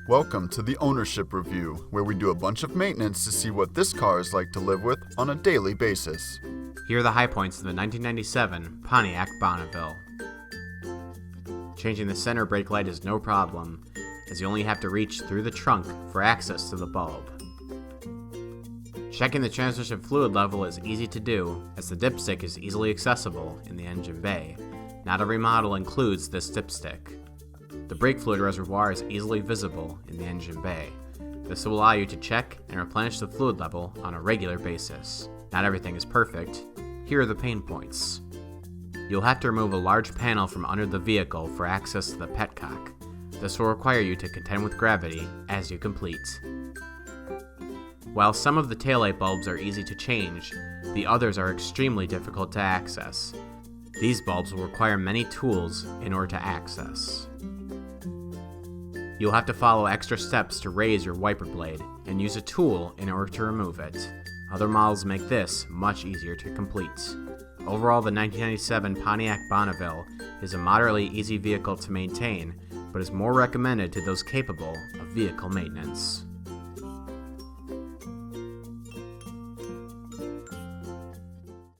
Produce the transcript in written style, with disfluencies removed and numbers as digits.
Welcome to the Ownership Review, where we do a bunch of maintenance to see what this car is like to live with on a daily basis. Here are the high points of the 1997 Pontiac Bonneville. Changing the center brake light is no problem, as you only have to reach through the trunk for access to the bulb. Checking the transmission fluid level is easy to do, as the dipstick is easily accessible in the engine bay. Not every model includes this dipstick. The brake fluid reservoir is easily visible in the engine bay. This will allow you to check and replenish the fluid level on a regular basis. Not everything is perfect. Here are the pain points. You'll have to remove a large panel from under the vehicle for access to the petcock. This will require you to contend with gravity as you complete. While some of the taillight bulbs are easy to change, the others are extremely difficult to access. These bulbs will require many tools in order to access. You'll have to follow extra steps to raise your wiper blade and use a tool in order to remove it. Other models make this much easier to complete. Overall, the 1997 Pontiac Bonneville is a moderately easy vehicle to maintain, but is more recommended to those capable of vehicle maintenance.